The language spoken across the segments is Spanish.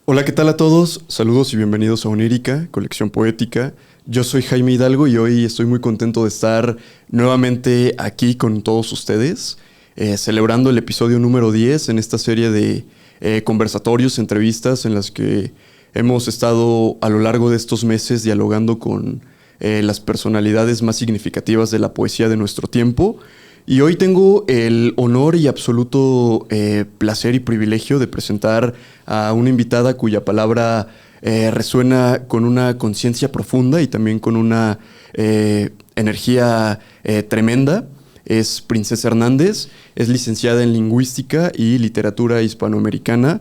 Hola, ¿qué tal a todos? Saludos y bienvenidos a Onírica, colección poética. Yo soy Jaime Hidalgo y hoy estoy muy contento de estar nuevamente aquí con todos ustedes, celebrando el episodio número 10 en esta serie de conversatorios, entrevistas en las que hemos estado a lo largo de estos meses dialogando con las personalidades más significativas de la poesía de nuestro tiempo. Y hoy tengo el honor y absoluto placer y privilegio de presentar a una invitada cuya palabra resuena con una conciencia profunda y también con una energía tremenda. Es Princesa Hernández, es licenciada en Lingüística y Literatura Hispanoamericana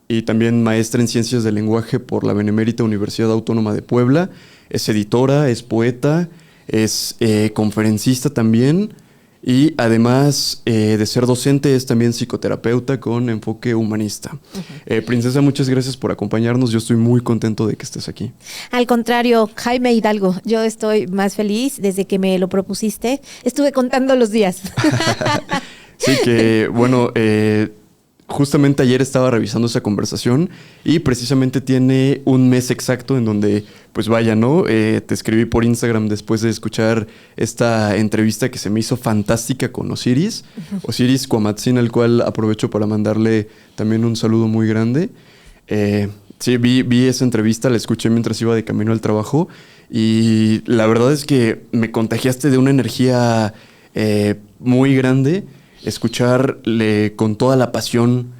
y también maestra en Ciencias del Lenguaje por la Benemérita Universidad Autónoma de Puebla. Es editora, es poeta, es conferencista también. Y además de ser docente, es también psicoterapeuta con enfoque humanista. Princesa, muchas gracias por acompañarnos. Yo estoy muy contento de que estés aquí. Al contrario, Jaime Hidalgo, yo estoy más feliz desde que me lo propusiste. Estuve contando los días. Sí, que bueno, justamente ayer estaba revisando esa conversación y precisamente tiene un mes exacto en donde, pues vaya, ¿no? Te escribí por Instagram después de escuchar esta entrevista que se me hizo fantástica con Osiris. Osiris Cuamatzin, al cual aprovecho para mandarle también un saludo muy grande. Sí, vi esa entrevista, la escuché mientras iba de camino al trabajo y la verdad es que me contagiaste de una energía muy grande. Escucharle con toda la pasión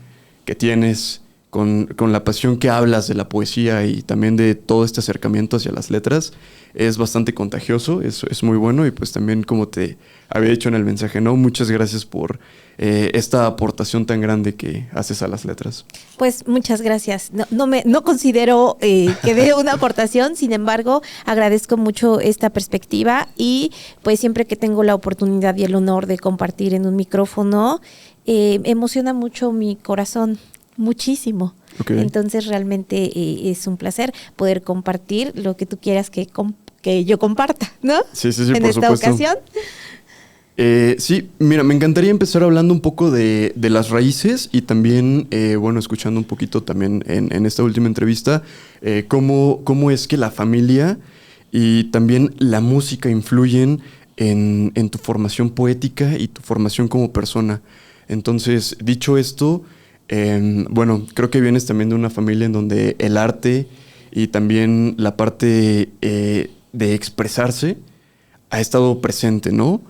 que tienes, con la pasión que hablas de la poesía y también de todo este acercamiento hacia las letras, es bastante contagioso, es muy bueno y pues también como te había dicho en el mensaje, ¿no? Muchas gracias por esta aportación tan grande que haces a las letras. Pues muchas gracias. No considero que dé una aportación, sin embargo, agradezco mucho esta perspectiva y pues siempre que tengo la oportunidad y el honor de compartir en un micrófono, emociona mucho mi corazón, muchísimo. Okay. Entonces realmente es un placer poder compartir lo que tú quieras que yo comparta, ¿no? Sí, en por esta supuesto. Ocasión. Sí, mira, me encantaría empezar hablando un poco de las raíces y también, bueno, escuchando un poquito también en esta última entrevista, cómo es que la familia y también la música influyen en tu formación poética y tu formación como persona. Entonces, dicho esto, bueno, creo que vienes también de una familia en donde el arte y también la parte de expresarse ha estado presente, ¿no?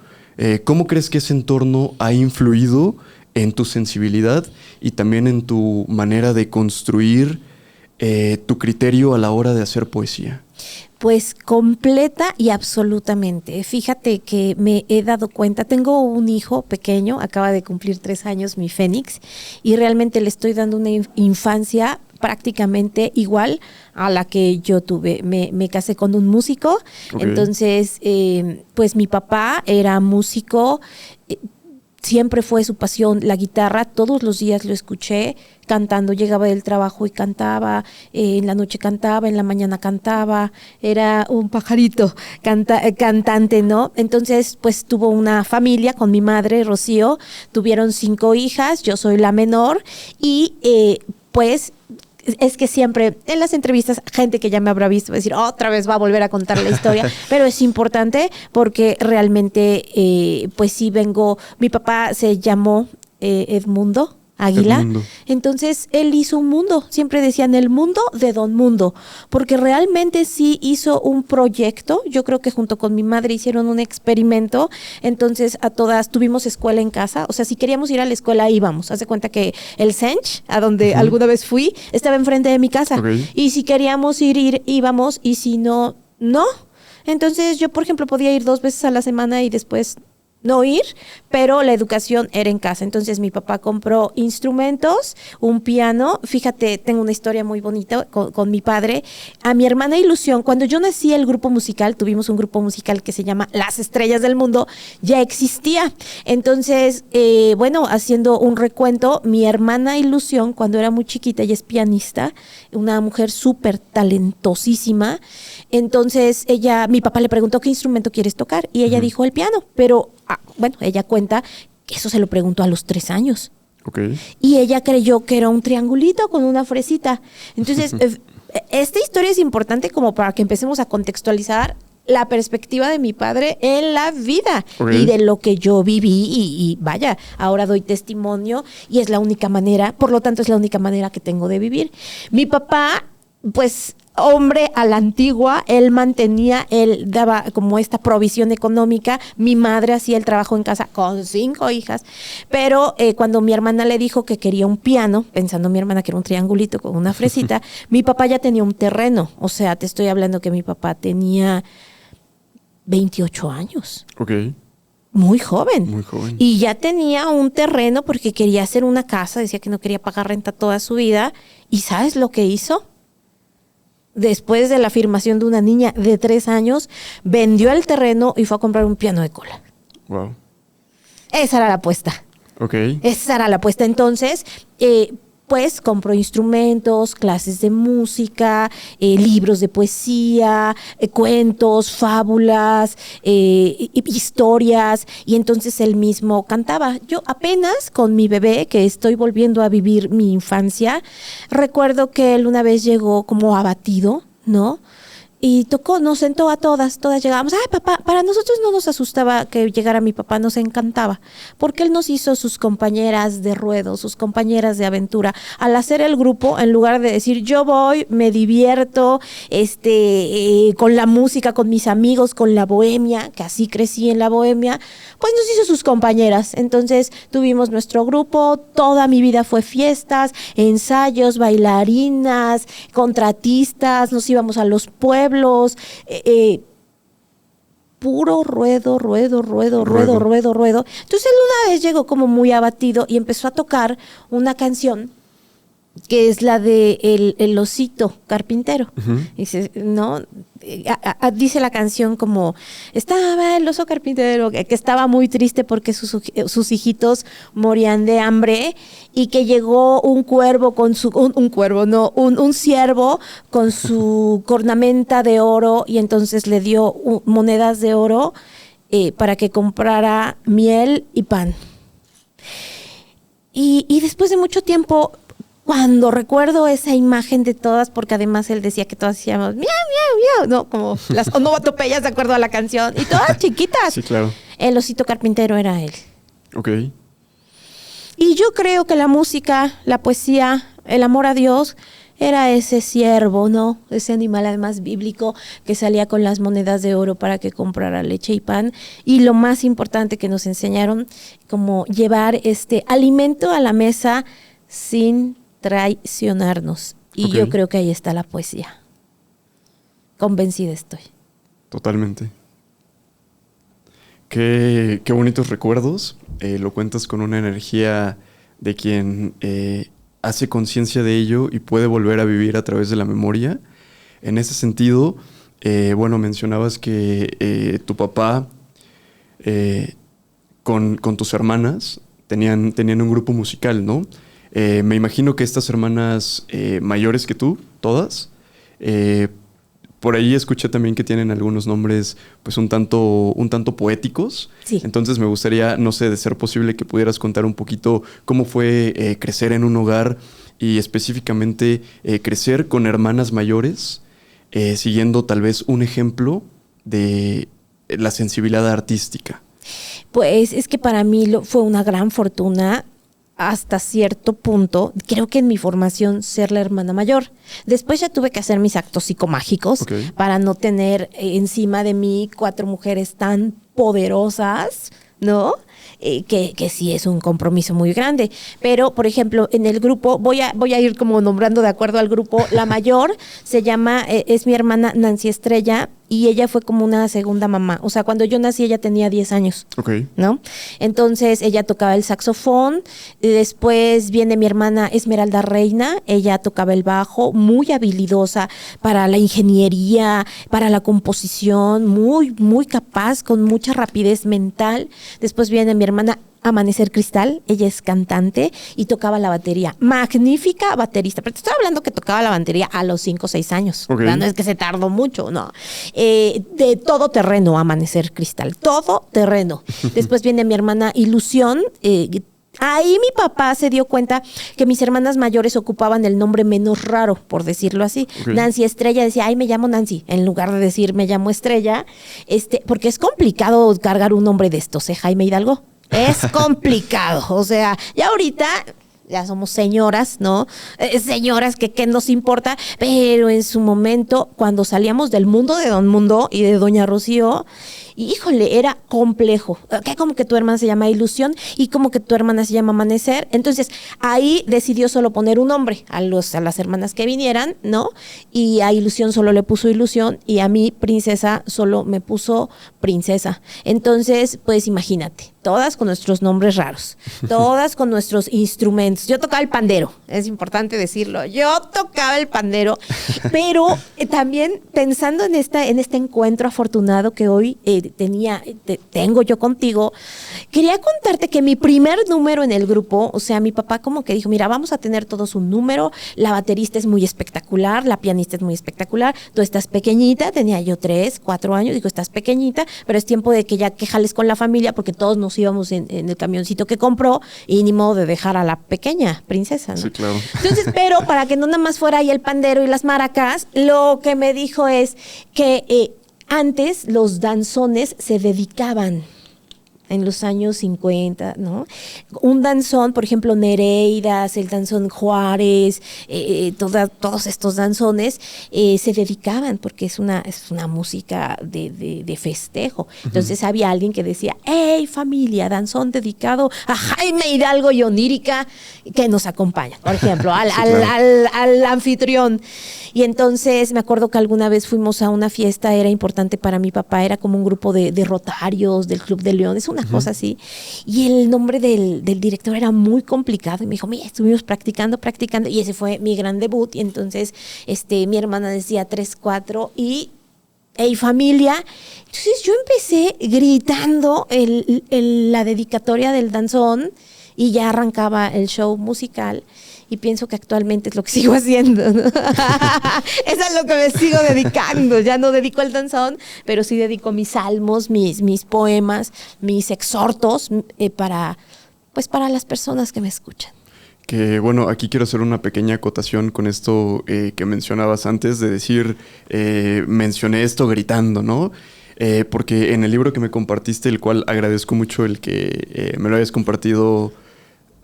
¿Cómo crees que ese entorno ha influido en tu sensibilidad y también en tu manera de construir tu criterio a la hora de hacer poesía? Pues completa y absolutamente. Fíjate que me he dado cuenta, tengo un hijo pequeño, acaba de cumplir 3 años, mi Fénix, y realmente le estoy dando una infancia prácticamente igual a la que yo tuve. Me casé con un músico, okay. Entonces pues mi papá era músico, siempre fue su pasión la guitarra, todos los días lo escuché cantando, llegaba del trabajo y cantaba, en la noche cantaba, en la mañana cantaba, era un pajarito cantante, ¿no? Entonces, pues tuvo una familia con mi madre, Rocío, tuvieron 5 hijas, yo soy la menor y pues es que siempre en las entrevistas, gente que ya me habrá visto va a decir, otra vez va a volver a contar la historia, pero es importante porque realmente, pues sí vengo, mi papá se llamó Edmundo Águila, Edmundo. Entonces él hizo un mundo, siempre decían el mundo de Don Mundo, porque realmente sí hizo un proyecto, yo creo que junto con mi madre hicieron un experimento, entonces a todas tuvimos escuela en casa, o sea, si queríamos ir a la escuela íbamos, haz de cuenta que el Sench, a donde alguna vez fui, estaba enfrente de mi casa, okay. Y si queríamos ir íbamos, y si no, no. Entonces yo, por ejemplo, podía ir 2 veces a la semana y después no ir, pero la educación era en casa. Entonces mi papá compró instrumentos, un piano. Fíjate, tengo una historia muy bonita con mi padre. A mi hermana Ilusión, cuando yo nací, el grupo musical, tuvimos un grupo musical que se llama Las Estrellas del Mundo, ya existía. Entonces, bueno, haciendo un recuento, mi hermana Ilusión, cuando era muy chiquita, ella es pianista, una mujer súper talentosísima. Entonces mi papá le preguntó ¿qué instrumento quieres tocar? Y ella dijo el piano, pero bueno, ella cuenta que eso se lo preguntó a los 3 años. Ok. Y ella creyó que era un triangulito con una fresita. Entonces, esta historia es importante como para que empecemos a contextualizar la perspectiva de mi padre en la vida y de lo que yo viví y vaya, ahora doy testimonio y es la única manera, por lo tanto es la única manera que tengo de vivir. Mi papá, pues hombre a la antigua, él daba como esta provisión económica, mi madre hacía el trabajo en casa con 5 hijas, pero cuando mi hermana le dijo que quería un piano, pensando mi hermana que era un triangulito con una fresita, mi papá ya tenía un terreno, o sea, te estoy hablando que mi papá tenía 28 años. Ok. Muy joven. Muy joven. Y ya tenía un terreno porque quería hacer una casa, decía que no quería pagar renta toda su vida. ¿Y sabes lo que hizo? Después de la afirmación de una niña de 3 años, vendió el terreno y fue a comprar un piano de cola. Wow. Esa era la apuesta. Ok. Esa era la apuesta. Entonces, pues compró instrumentos, clases de música, libros de poesía, cuentos, fábulas, historias, y entonces él mismo cantaba. Yo apenas con mi bebé, que estoy volviendo a vivir mi infancia, recuerdo que él una vez llegó como abatido, ¿no? Y tocó, nos sentó a todas llegábamos, ay papá, para nosotros no nos asustaba que llegara mi papá, nos encantaba, porque él nos hizo sus compañeras de ruedo, sus compañeras de aventura. Al hacer el grupo, en lugar de decir yo voy, me divierto, con la música, con mis amigos, con la bohemia, que así crecí en la bohemia, pues nos hizo sus compañeras. Entonces tuvimos nuestro grupo, toda mi vida fue fiestas, ensayos, bailarinas, contratistas, nos íbamos a los pueblos, puro ruedo. Entonces él una vez llegó como muy abatido y empezó a tocar una canción que es la de el osito carpintero. Dice, ¿no? Dice la canción como, estaba el oso carpintero, que estaba muy triste porque sus hijitos morían de hambre y que llegó un cuervo con un ciervo con su cornamenta de oro y entonces le dio monedas de oro para que comprara miel y pan. Y después de mucho tiempo, cuando recuerdo esa imagen de todas, porque además él decía que todas decíamos miau, miau, miau, no, como las onomatopeyas de acuerdo a la canción, y todas chiquitas. Sí, claro. El osito carpintero era él. Ok. Y yo creo que la música, la poesía, el amor a Dios era ese ciervo, ¿no? Ese animal además bíblico que salía con las monedas de oro para que comprara leche y pan. Y lo más importante que nos enseñaron, como llevar este alimento a la mesa sin traicionarnos. Y yo creo que ahí está la poesía. Convencida estoy. Totalmente. Qué bonitos recuerdos. Lo cuentas con una energía de quien hace conciencia de ello y puede volver a vivir a través de la memoria. En ese sentido, bueno, mencionabas que tu papá con tus hermanas tenían un grupo musical, ¿no? Me imagino que estas hermanas mayores que tú, todas, por ahí escuché también que tienen algunos nombres pues un tanto poéticos. Sí. Entonces me gustaría, no sé, de ser posible que pudieras contar un poquito cómo fue crecer en un hogar y específicamente crecer con hermanas mayores, siguiendo tal vez un ejemplo de la sensibilidad artística. Pues es que para mí fue una gran fortuna hasta cierto punto, creo que en mi formación ser la hermana mayor. Después ya tuve que hacer mis actos psicomágicos para no tener encima de mí 4 mujeres tan poderosas, ¿no? Que sí es un compromiso muy grande. Pero, por ejemplo, en el grupo, voy a ir como nombrando de acuerdo al grupo. La mayor es mi hermana Nancy Estrella, y ella fue como una segunda mamá. O sea, cuando yo nací ella tenía 10 años, ¿no? Entonces ella tocaba el saxofón. Después viene mi hermana Esmeralda Reina, ella tocaba el bajo, muy habilidosa para la ingeniería, para la composición, muy, muy capaz, con mucha rapidez mental. Después viene mi hermana Amanecer Cristal, ella es cantante y tocaba la batería. Magnífica baterista, pero te estoy hablando que tocaba la batería a los 5 o 6 años. O sea, no es que se tardó mucho, no. De todo terreno, Amanecer Cristal, todo terreno. Después viene mi hermana Ilusión, Ahí mi papá se dio cuenta que mis hermanas mayores ocupaban el nombre menos raro, por decirlo así. Okay. Nancy Estrella decía, ay, me llamo Nancy, en lugar de decir me llamo Estrella, porque es complicado cargar un nombre de estos, Jaime Hidalgo. Es complicado, o sea, ya ahorita ya somos señoras, ¿no? Señoras que qué nos importa, pero en su momento, cuando salíamos del mundo de Don Mundo y de Doña Rocío, híjole, era complejo. Que como que tu hermana se llama Ilusión y como que tu hermana se llama Amanecer. Entonces, ahí decidió solo poner un nombre a las hermanas que vinieran, ¿no? Y a Ilusión solo le puso Ilusión y a mí, Princesa, solo me puso Princesa. Entonces, pues imagínate, todas con nuestros nombres raros, todas con nuestros instrumentos. Yo tocaba el pandero, es importante decirlo. Yo tocaba el pandero, pero también pensando en este encuentro afortunado que hoy tengo yo contigo, quería contarte que mi primer número en el grupo, o sea, mi papá como que dijo, mira, vamos a tener todos un número, la baterista es muy espectacular, la pianista es muy espectacular, tú estás pequeñita, tenía yo 3, 4 años, digo, estás pequeñita, pero es tiempo de que ya que jales con la familia, porque todos nos íbamos en el camioncito que compró y ni modo de dejar a la pequeña princesa, ¿no? Sí, claro. Entonces, pero para que no nada más fuera ahí el pandero y las maracas, lo que me dijo es que antes los danzones se dedicaban en los años 50, ¿no? Un danzón, por ejemplo, Nereidas, el danzón Juárez, todos estos danzones se dedicaban porque es una música de festejo. Entonces había alguien que decía, hey familia, danzón dedicado a Jaime Hidalgo y Onírica que nos acompañan, por ejemplo, al anfitrión. Y entonces me acuerdo que alguna vez fuimos a una fiesta, era importante para mi papá, era como un grupo de rotarios del Club de León, es una cosa así. Y el nombre del director era muy complicado y me dijo, mira, estuvimos practicando y ese fue mi gran debut. Y entonces mi hermana decía 3, 4 y hey familia. Entonces yo empecé gritando la dedicatoria del danzón y ya arrancaba el show musical. Y pienso que actualmente es lo que sigo haciendo, ¿no? Eso es lo que me sigo dedicando. Ya no dedico al danzón, pero sí dedico mis salmos, mis poemas, mis exhortos para las personas que me escuchan. Que bueno, aquí quiero hacer una pequeña acotación con esto que mencionabas antes de decir, mencioné esto gritando, ¿no? Porque en el libro que me compartiste, el cual agradezco mucho el que me lo hayas compartido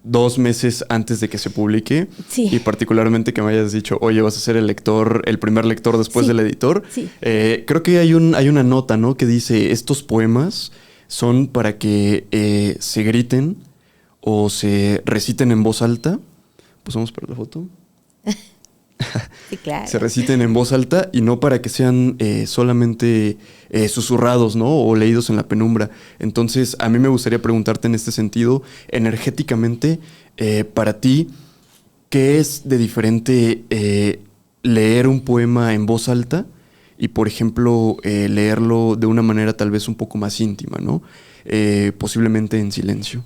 2 meses antes de que se publique, sí. Y particularmente que me hayas dicho, oye, vas a ser el primer lector después sí. del editor. Sí. Creo que hay una nota, ¿no? Que dice, estos poemas son para que se griten o se reciten en voz alta. Pues vamos para la foto. Sí, claro. Se reciten en voz alta y no para que sean solamente susurrados, ¿no? O leídos en la penumbra. Entonces, a mí me gustaría preguntarte en este sentido, energéticamente, para ti, ¿qué es de diferente leer un poema en voz alta y, por ejemplo, leerlo de una manera tal vez un poco más íntima, ¿no? Posiblemente en silencio.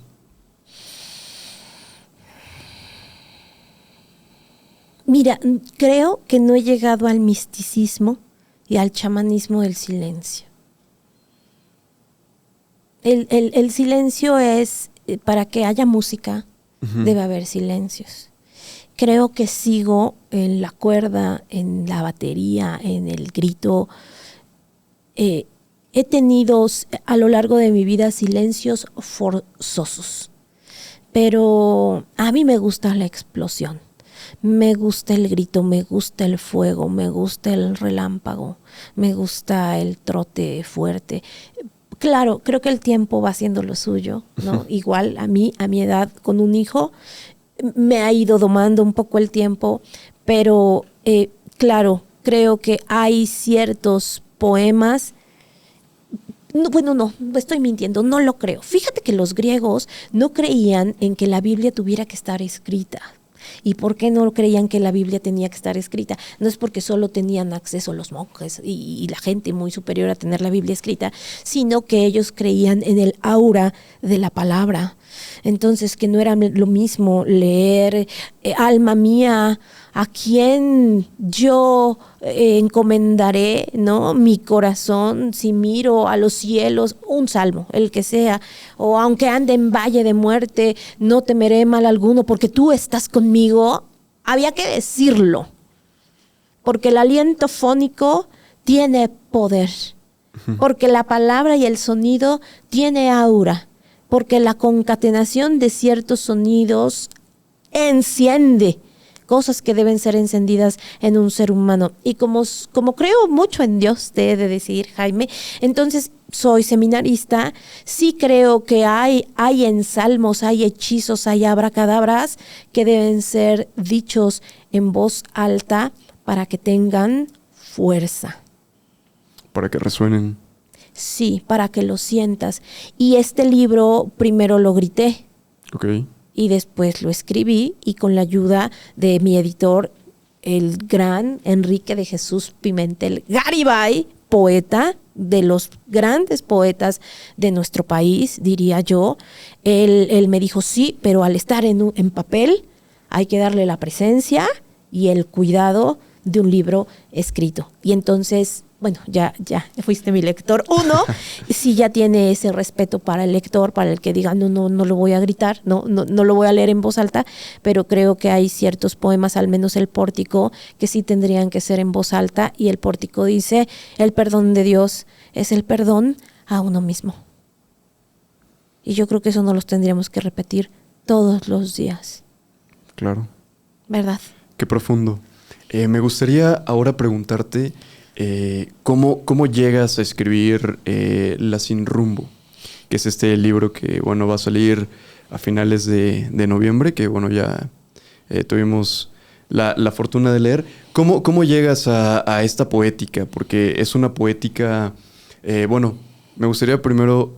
Mira, creo que no he llegado al misticismo y al chamanismo del silencio. El silencio es, para que haya música, debe haber silencios. Creo que sigo en la cuerda, en la batería, en el grito. He tenido a lo largo de mi vida silencios forzosos, pero a mí me gusta la explosión. Me gusta el grito, me gusta el fuego, me gusta el relámpago, me gusta el trote fuerte. Claro, creo que el tiempo va haciendo lo suyo, ¿no? Igual a mi edad, con un hijo, me ha ido domando un poco el tiempo, pero claro, creo que hay ciertos poemas. No, estoy mintiendo, no lo creo. Fíjate que los griegos no creían en que la Biblia tuviera que estar escrita. ¿Y por qué no creían que la Biblia tenía que estar escrita? No es porque solo tenían acceso los monjes y la gente muy superior a tener la Biblia escrita, sino que ellos creían en el aura de la palabra. Entonces, que no era lo mismo leer alma mía, a quién yo encomendaré, ¿no? Mi corazón, si miro a los cielos, un salmo, el que sea, o aunque ande en valle de muerte, no temeré mal alguno porque tú estás conmigo. Había que decirlo, porque el aliento fónico tiene poder, porque la palabra y el sonido tiene aura, porque la concatenación de ciertos sonidos enciende cosas que deben ser encendidas en un ser humano. Y como creo mucho en Dios, te he de decir, Jaime, entonces soy seminarista, sí creo que hay en salmos, hay hechizos, hay abracadabras que deben ser dichos en voz alta para que tengan fuerza. Para que resuenen. Sí, para que lo sientas. Y este libro primero lo grité. Ok. Y después lo escribí y con la ayuda de mi editor, el gran Enrique de Jesús Pimentel Garibay, poeta, de los grandes poetas de nuestro país, diría yo, él me dijo sí, pero al estar en papel hay que darle la presencia y el cuidado de un libro escrito. Y entonces, bueno, ya fuiste mi lector. Uno, sí ya tiene ese respeto para el lector, para el que diga, no lo voy a gritar, no lo voy a leer en voz alta, pero creo que hay ciertos poemas, al menos el Pórtico, que sí tendrían que ser en voz alta, y el Pórtico dice, el perdón de Dios es el perdón a uno mismo. Y yo creo que eso no los tendríamos que repetir todos los días. Claro. ¿Verdad? Qué profundo. Me gustaría ahora preguntarte ¿cómo llegas a escribir La Sin Rumbo? Que es este libro que, bueno, va a salir a finales de noviembre, que, bueno, ya tuvimos la fortuna de leer. ¿Cómo llegas a esta poética? Porque es una poética, bueno, me gustaría primero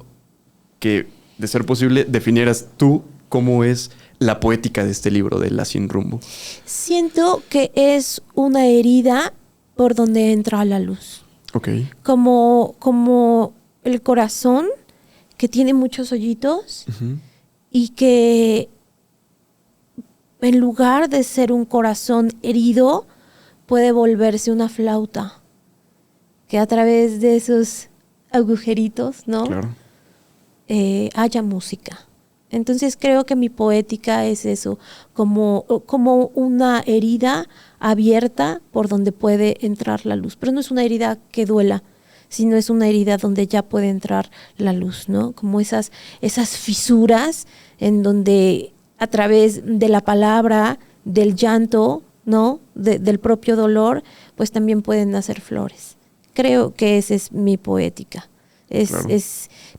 que, de ser posible, definieras tú cómo es la poética de este libro, de La Sin Rumbo. Siento que es una herida por donde entra la luz. Ok. Como el corazón, que tiene muchos hoyitos, uh-huh, y que en lugar de ser un corazón herido, puede volverse una flauta, que a través de esos agujeritos, ¿no? Claro. Haya música. Entonces creo que mi poética es eso, como una herida abierta por donde puede entrar la luz. Pero no es una herida que duela, sino es una herida donde ya puede entrar la luz, ¿no? Como esas fisuras en donde a través de la palabra, del llanto, ¿no? Del propio dolor, pues también pueden nacer flores. Creo que esa es mi poética. Claro.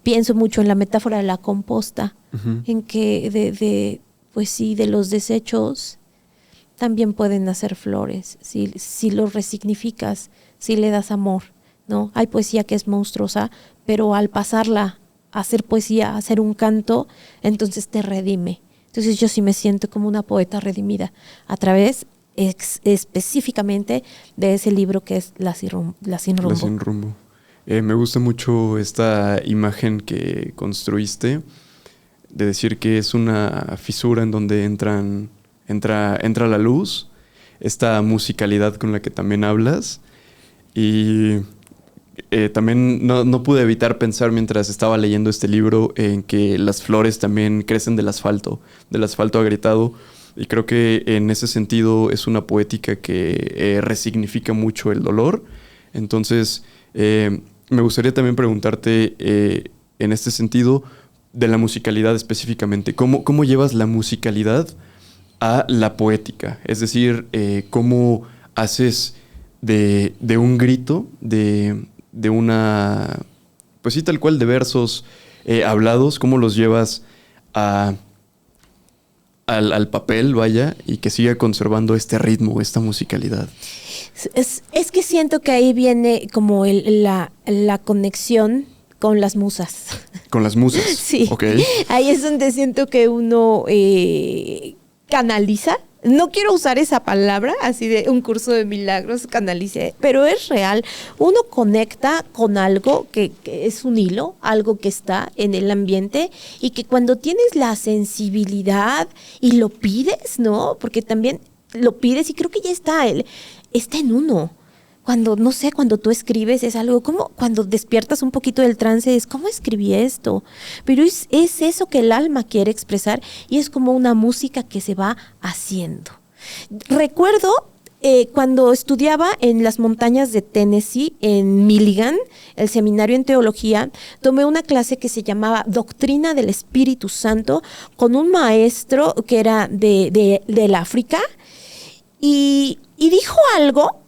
Pienso mucho en la metáfora de la composta, uh-huh, en que pues sí, de los desechos también pueden nacer flores, si los resignificas, si le das amor, ¿no? Hay poesía que es monstruosa, pero al pasarla a hacer poesía, a hacer un canto, entonces te redime. Entonces yo sí me siento como una poeta redimida a través específicamente de ese libro que es La Sin Rumbo. La Sin Rumbo. Me gusta mucho esta imagen que construiste de decir que es una fisura en donde entra la luz, esta musicalidad con la que también hablas. Y también no pude evitar pensar mientras estaba leyendo este libro en que las flores también crecen del asfalto agrietado. Y creo que en ese sentido es una poética que resignifica mucho el dolor. Entonces, me gustaría también preguntarte en este sentido de la musicalidad específicamente. ¿Cómo llevas la musicalidad a la poética? Es decir, ¿cómo haces de un grito, de una, pues sí, tal cual, de versos hablados, cómo los llevas al papel, vaya, y que siga conservando este ritmo, esta musicalidad? Es que siento que ahí viene como la conexión con las musas. ¿Con las musas? Sí. Okay. Ahí es donde siento que uno canaliza. No quiero usar esa palabra, así de un curso de milagros, canalice, pero es real. Uno conecta con algo que es un hilo, algo que está en el ambiente y que cuando tienes la sensibilidad y lo pides, ¿no? Porque también lo pides y creo que ya está en uno. Cuando, no sé, cuando tú escribes es algo como cuando despiertas un poquito del trance, es ¿cómo escribí esto? Pero es eso que el alma quiere expresar y es como una música que se va haciendo. Recuerdo cuando estudiaba en las montañas de Tennessee, en Milligan, el seminario en teología, tomé una clase que se llamaba Doctrina del Espíritu Santo con un maestro que era del África y dijo algo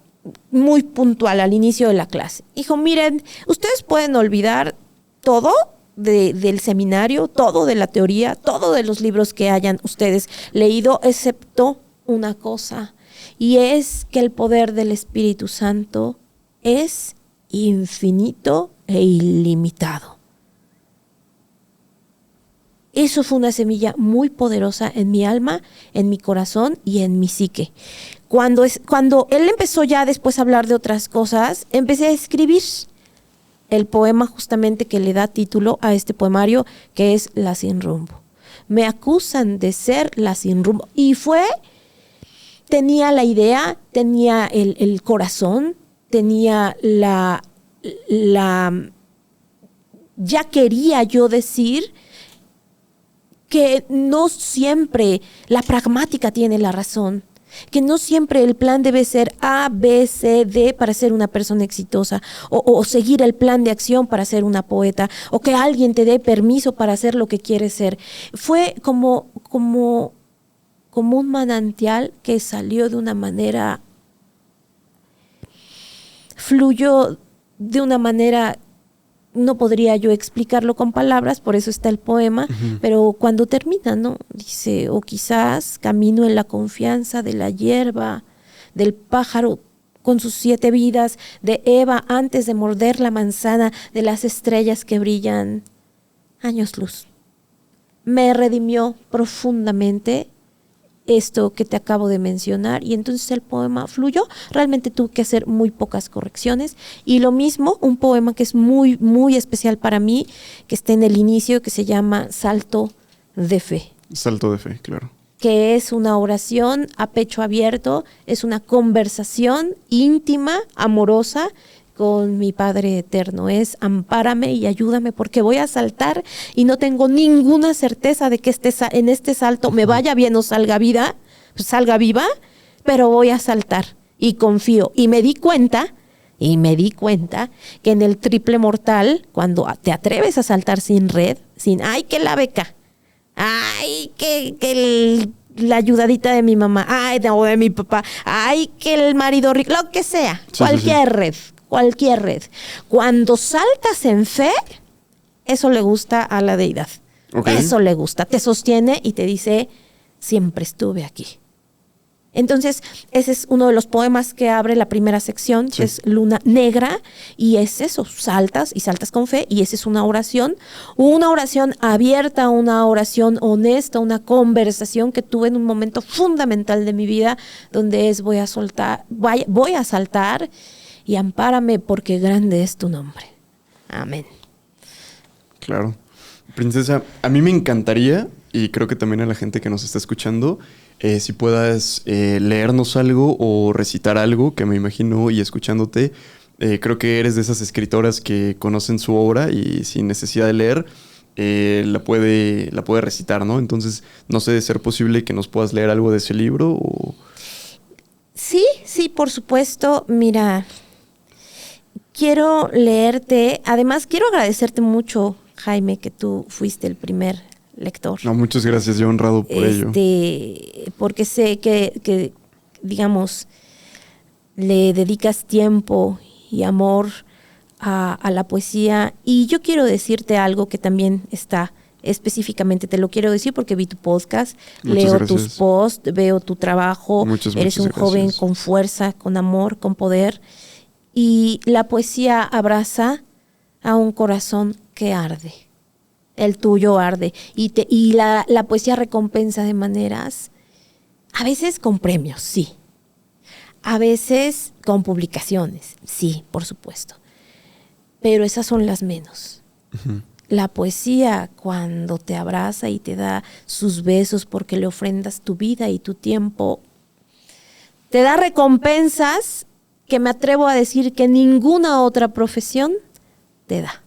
muy puntual al inicio de la clase. Dijo, miren, ustedes pueden olvidar todo del seminario, todo de la teoría, todo de los libros que hayan ustedes leído, excepto una cosa, y es que el poder del Espíritu Santo es infinito e ilimitado. Eso fue una semilla muy poderosa en mi alma, en mi corazón y en mi psique. Cuando él empezó ya después a hablar de otras cosas, empecé a escribir el poema justamente que le da título a este poemario, que es La Sin Rumbo. Me acusan de ser la sin rumbo. Y tenía la idea, tenía el corazón, tenía ya quería yo decir que no siempre la pragmática tiene la razón, que no siempre el plan debe ser A, B, C, D para ser una persona exitosa, o seguir el plan de acción para ser una poeta, o que alguien te dé permiso para hacer lo que quieres ser. Fue como un manantial que salió de una manera, fluyó de una manera, no podría yo explicarlo con palabras, por eso está el poema, pero cuando termina, ¿no? Dice, o quizás camino en la confianza de la hierba, del pájaro con sus 7 vidas, de Eva antes de morder la manzana, de las estrellas que brillan años luz. Me redimió profundamente esto que te acabo de mencionar y entonces el poema fluyó. Realmente tuve que hacer muy pocas correcciones y lo mismo, un poema que es muy, muy especial para mí, que está en el inicio, que se llama Salto de Fe. Salto de Fe, claro. Que es una oración a pecho abierto, es una conversación íntima, amorosa, con mi Padre Eterno. Es ampárame y ayúdame porque voy a saltar y no tengo ninguna certeza de que en este salto me vaya bien o salga viva, pero voy a saltar y confío. Y me di cuenta que en el triple mortal, cuando te atreves a saltar sin red, sin ¡ay, que la beca! ¡Ay, la ayudadita de mi mamá! ¡Ay, o de mi papá! ¡Ay, que el marido rico! Lo que sea, sí, cualquier red. Cualquier red. Cuando saltas en fe, eso le gusta a la deidad. Okay. Eso le gusta. Te sostiene y te dice, siempre estuve aquí. Entonces, ese es uno de los poemas que abre la primera sección, que es Luna Negra, y es eso, saltas y saltas con fe, y esa es una oración abierta, una oración honesta, una conversación que tuve en un momento fundamental de mi vida, donde voy a saltar, y ampárame porque grande es tu nombre. Amén. Claro. Princesa, a mí me encantaría, y creo que también a la gente que nos está escuchando, si puedas leernos algo o recitar algo, que me imagino, y escuchándote, creo que eres de esas escritoras que conocen su obra y sin necesidad de leer, la puede recitar, ¿no? Entonces, no sé de ser posible que nos puedas leer algo de ese libro o... Sí, por supuesto. Mira, quiero leerte, además quiero agradecerte mucho, Jaime, que tú fuiste el primer lector. No, muchas gracias, yo honrado por ello. Porque sé que, digamos, le dedicas tiempo y amor a la poesía. Y yo quiero decirte algo que también está específicamente, te lo quiero decir porque vi tu podcast, leo tus posts, veo tu trabajo, eres un joven con fuerza, con amor, con poder. Y la poesía abraza a un corazón que arde. El tuyo arde. Y la poesía recompensa de maneras, a veces con premios, sí. A veces con publicaciones, sí, por supuesto. Pero esas son las menos. Uh-huh. La poesía, cuando te abraza y te da sus besos porque le ofrendas tu vida y tu tiempo, Te da recompensas que me atrevo a decir que ninguna otra profesión te da.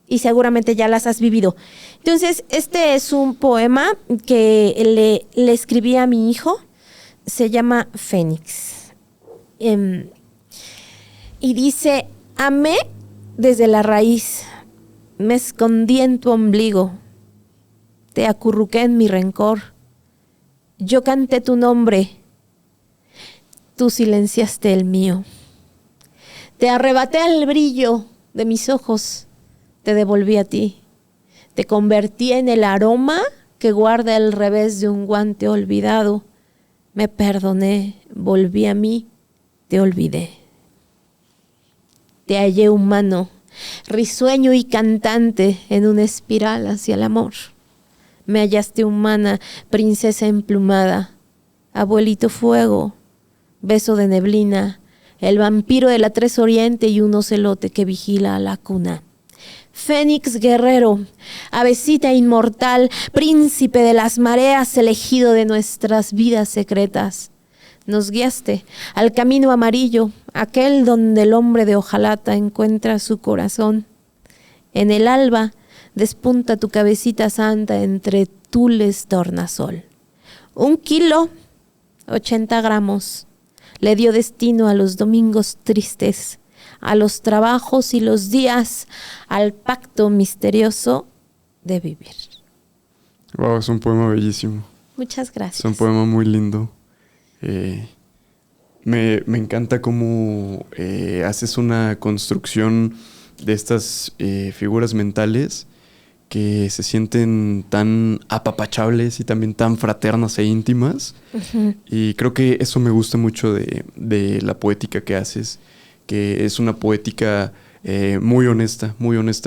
Y seguramente ya las has vivido. Entonces, este es un poema que le escribí a mi hijo. Se llama Fénix. Y dice: amé desde la raíz, me escondí en tu ombligo, te acurruqué en mi rencor, yo canté tu nombre, tú silenciaste el mío. Te arrebaté el brillo de mis ojos, te devolví a ti. Te convertí en el aroma que guarda el revés de un guante olvidado. Me perdoné, volví a mí, te olvidé. Te hallé humano, risueño y cantante en una espiral hacia el amor. Me hallaste humana, princesa emplumada, abuelito fuego, beso de neblina, el vampiro de la Tres Oriente y un ocelote que vigila a la cuna. Fénix guerrero, avecita inmortal, príncipe de las mareas, elegido de nuestras vidas secretas. Nos guiaste al camino amarillo, aquel donde el hombre de hojalata encuentra su corazón. En el alba despunta tu cabecita santa entre tules tornasol. 1 kilo, 80 gramos, le dio destino a los domingos tristes, a los trabajos y los días, al pacto misterioso de vivir. Wow, es un poema bellísimo. Muchas gracias. Es un poema muy lindo. Me encanta cómo haces una construcción de estas figuras mentales que se sienten tan apapachables y también tan fraternas e íntimas. Uh-huh. Y creo que eso me gusta mucho de la poética que haces, que es una poética muy honesta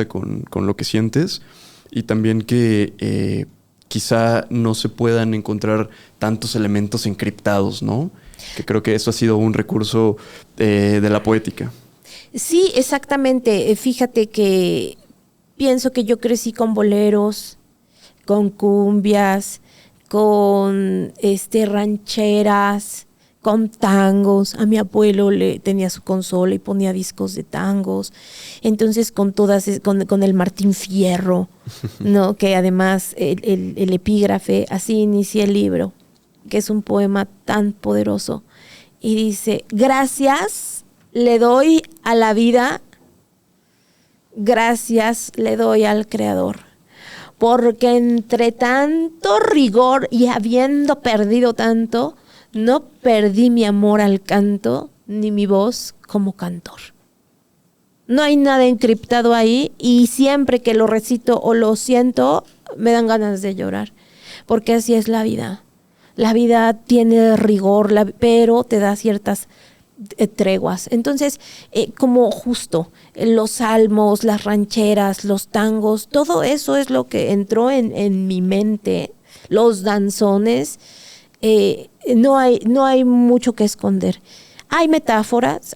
con lo que sientes, y también que quizá no se puedan encontrar tantos elementos encriptados, ¿no? Que creo que eso ha sido un recurso de la poética. Sí, exactamente. Fíjate que pienso que yo crecí con boleros, con cumbias, con rancheras, con tangos. A mi abuelo le tenía su consola y ponía discos de tangos. Entonces con el Martín Fierro, ¿no? Que además el epígrafe, así inicia el libro, que es un poema tan poderoso. Y dice: gracias le doy a la vida, gracias le doy al Creador, porque entre tanto rigor y habiendo perdido tanto, no perdí mi amor al canto, ni mi voz como cantor. No hay nada encriptado ahí, y siempre que lo recito o lo siento, me dan ganas de llorar, porque así es la vida. La vida tiene rigor, pero te da ciertas treguas. Entonces, como justo los salmos, las rancheras, los tangos, todo eso es lo que entró en mi mente. Los danzones, no hay mucho que esconder. Hay metáforas,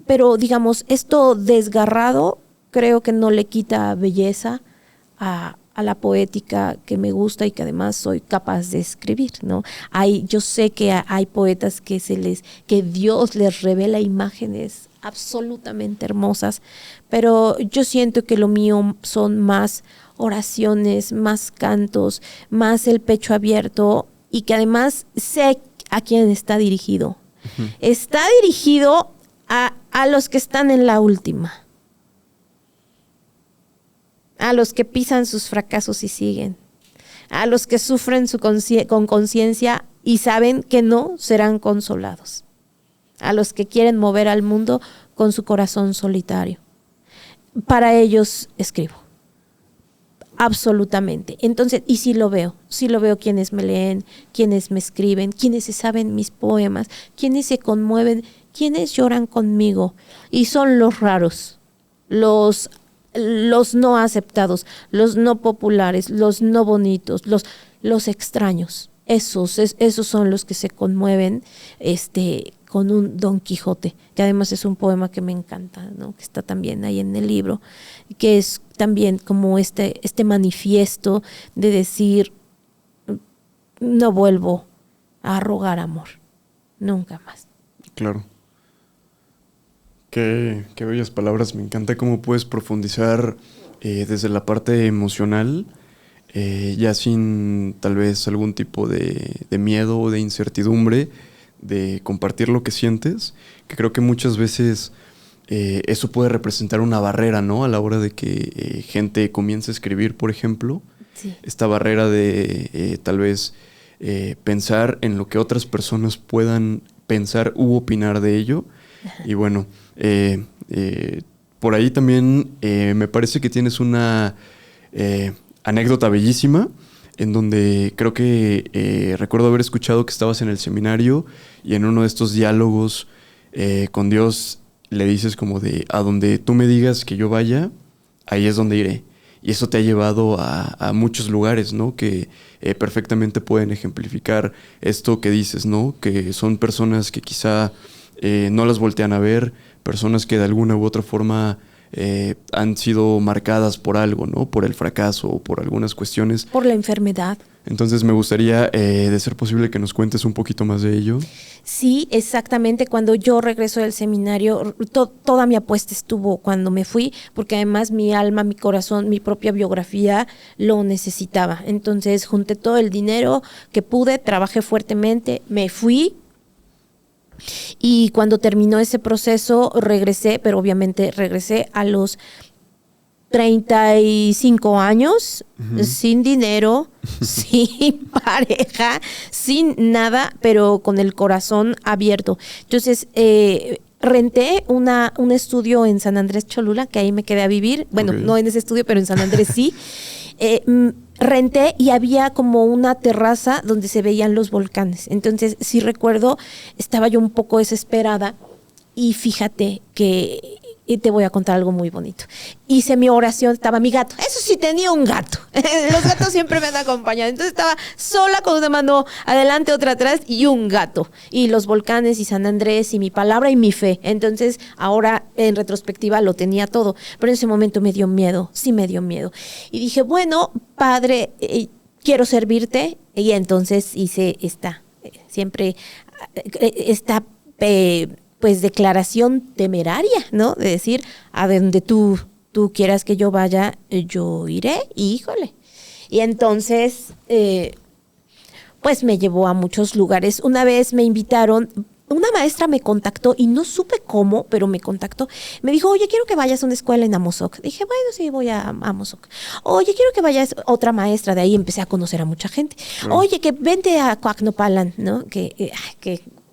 pero digamos, esto desgarrado creo que no le quita belleza a la poética que me gusta y que además soy capaz de escribir, ¿no? Yo sé que hay poetas que Dios les revela imágenes absolutamente hermosas, pero yo siento que lo mío son más oraciones, más cantos, más el pecho abierto, y que además sé a quién está dirigido. Uh-huh. Está dirigido a los que están en la última, a los que pisan sus fracasos y siguen, a los que sufren con conciencia y saben que no serán consolados, a los que quieren mover al mundo con su corazón solitario. Para ellos escribo, absolutamente. Entonces, y sí lo veo quienes me leen, quienes me escriben, quienes se saben mis poemas, quienes se conmueven, quienes lloran conmigo, y son los raros, los no aceptados, los no populares, los no bonitos, los extraños. Esos son los que se conmueven con un Don Quijote, que además es un poema que me encanta, ¿no? Que está también ahí en el libro, que es también como este manifiesto de decir: no vuelvo a rogar amor, nunca más. Claro. Qué bellas palabras. Me encanta cómo puedes profundizar desde la parte emocional, ya sin tal vez algún tipo de miedo o de incertidumbre, de compartir lo que sientes, que creo que muchas veces eso puede representar una barrera, ¿no? A la hora de que gente comience a escribir, por ejemplo. Sí. Esta barrera de tal vez pensar en lo que otras personas puedan pensar u opinar de ello. Ajá. Y bueno, por ahí también me parece que tienes una anécdota bellísima en donde creo que recuerdo haber escuchado que estabas en el seminario y en uno de estos diálogos con Dios le dices como de a donde tú me digas que yo vaya, ahí es donde iré. Y eso te ha llevado a muchos lugares, ¿no? Que perfectamente pueden ejemplificar esto que dices, ¿no? Que son personas que quizá no las voltean a ver, personas que de alguna u otra forma han sido marcadas por algo, ¿no? Por el fracaso o por algunas cuestiones. Por la enfermedad. Entonces me gustaría, de ser posible, que nos cuentes un poquito más de ello. Sí, exactamente. Cuando yo regreso del seminario, toda mi apuesta estuvo cuando me fui, porque además mi alma, mi corazón, mi propia biografía lo necesitaba. Entonces junté todo el dinero que pude, trabajé fuertemente, me fui. Y cuando terminó ese proceso regresé, pero obviamente regresé a los 35 años, sin dinero, sin pareja, sin nada, pero con el corazón abierto. Entonces, renté un estudio en San Andrés Cholula, que ahí me quedé a vivir. Bueno, no en ese estudio, pero en San Andrés sí. Renté y había como una terraza donde se veían los volcanes. Entonces, sí recuerdo, estaba yo un poco desesperada y fíjate que te voy a contar algo muy bonito. Hice mi oración, estaba mi gato. Eso sí, tenía un gato. Los gatos siempre me han acompañado. Entonces estaba sola con una mano adelante, otra atrás y un gato. Y los volcanes y San Andrés y mi palabra y mi fe. Entonces ahora en retrospectiva lo tenía todo. Pero en ese momento me dio miedo. Sí me dio miedo. Y dije, bueno, Padre, quiero servirte. Y entonces hice esta pues declaración temeraria, ¿no? De decir, a donde tú quieras que yo vaya, yo iré, híjole. Y entonces, pues me llevó a muchos lugares. Una vez me invitaron, una maestra me contactó y no supe cómo, pero me contactó. Me dijo, oye, quiero que vayas a una escuela en Amozoc. Dije, bueno, sí, voy a Amozoc. Oye, quiero que vayas, otra maestra, de ahí empecé a conocer a mucha gente. Oye, que vente a Coacnopalan, ¿no? Que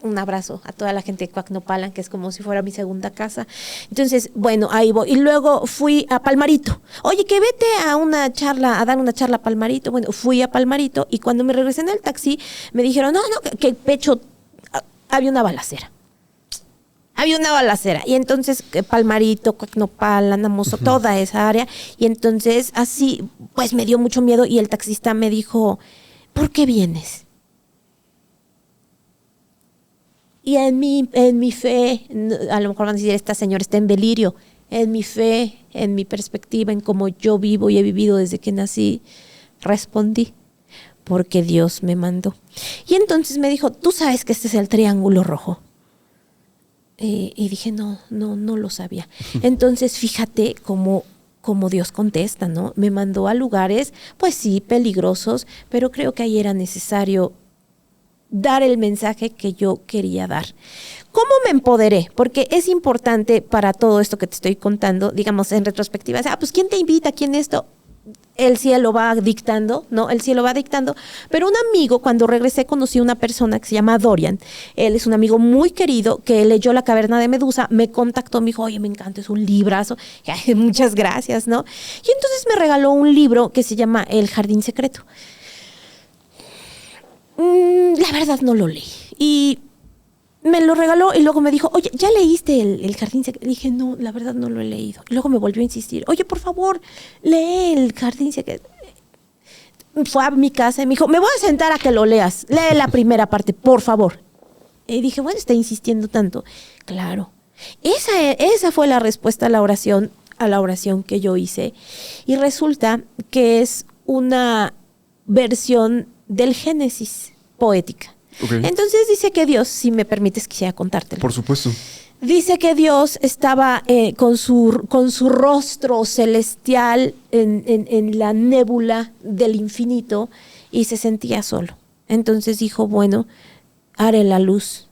un abrazo a toda la gente de Coacnopalan, que es como si fuera mi segunda casa. Entonces, bueno, ahí voy. Y luego fui a Palmarito. Oye, que vete a dar una charla a Palmarito. Bueno, fui a Palmarito y cuando me regresé en el taxi, me dijeron, no, que Pecho, había una balacera. Había una balacera. Y entonces, Palmarito, Coacnopalan, Amozoc, toda esa área. Y entonces, así, pues me dio mucho miedo y el taxista me dijo, ¿por qué vienes? Y en mi fe, a lo mejor van a decir, esta señora está en delirio. En mi fe, en mi perspectiva, en cómo yo vivo y he vivido desde que nací, respondí, porque Dios me mandó. Y entonces me dijo, ¿tú sabes que este es el triángulo rojo? Y dije, no lo sabía. Entonces, fíjate cómo Dios contesta, ¿no? Me mandó a lugares, pues sí, peligrosos, pero creo que ahí era necesario dar el mensaje que yo quería dar. ¿Cómo me empoderé? Porque es importante para todo esto que te estoy contando, digamos, en retrospectiva. Pues ¿quién te invita? ¿Quién esto? El cielo va dictando, ¿no? El cielo va dictando. Pero un amigo, cuando regresé, conocí a una persona que se llama Dorian. Él es un amigo muy querido que leyó La Caverna de Medusa, me contactó, me dijo, oye, me encanta, es un librazo. Ay, muchas gracias, ¿no? Y entonces me regaló un libro que se llama El Jardín Secreto. La verdad no lo leí. Y me lo regaló y luego me dijo, oye, ¿ya leíste el Jardín Secreto? Dije, no, la verdad no lo he leído. Y luego me volvió a insistir, oye, por favor, lee el Jardín Secreto. Fue a mi casa y me dijo, me voy a sentar a que lo leas. Lee la primera parte, por favor. Y dije, bueno, está insistiendo tanto. Claro. Esa fue la respuesta a la oración que yo hice. Y resulta que es una versión del Génesis poética. Ok. Entonces dice que Dios, si me permites, quisiera contártelo. Por supuesto. Dice que Dios estaba con su rostro celestial en la nébula del infinito y se sentía solo. Entonces dijo, bueno, haré la luz.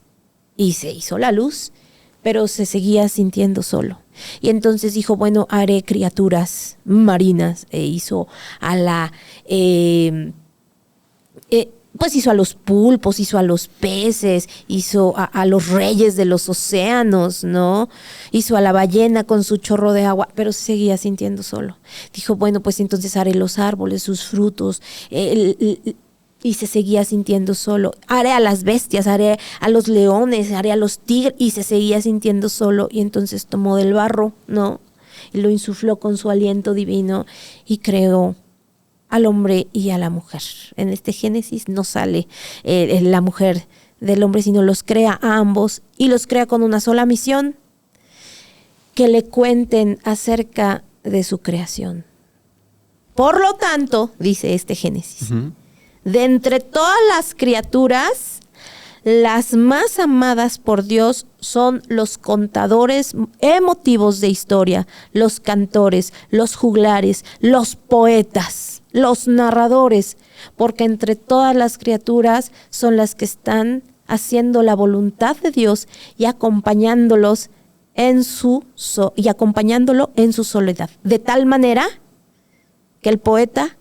Y se hizo la luz, pero se seguía sintiendo solo. Y entonces dijo, bueno, haré criaturas marinas. E hizo a pues hizo a los pulpos, hizo a los peces, hizo a los reyes de los océanos, ¿no? Hizo a la ballena con su chorro de agua, pero se seguía sintiendo solo. Dijo, bueno, pues entonces haré los árboles, sus frutos, y se seguía sintiendo solo. Haré a las bestias, haré a los leones, haré a los tigres, y se seguía sintiendo solo. Y entonces tomó del barro, ¿no? Y lo insufló con su aliento divino y creó al hombre y a la mujer. En este Génesis no sale la mujer del hombre, sino los crea a ambos y los crea con una sola misión: que le cuenten acerca de su creación. Por lo tanto, dice este Génesis, de entre todas las criaturas, las más amadas por Dios son los contadores emotivos de historia, los cantores, los juglares, los poetas, los narradores, porque entre todas las criaturas son las que están haciendo la voluntad de Dios y acompañándolo en su soledad, de tal manera que el poeta,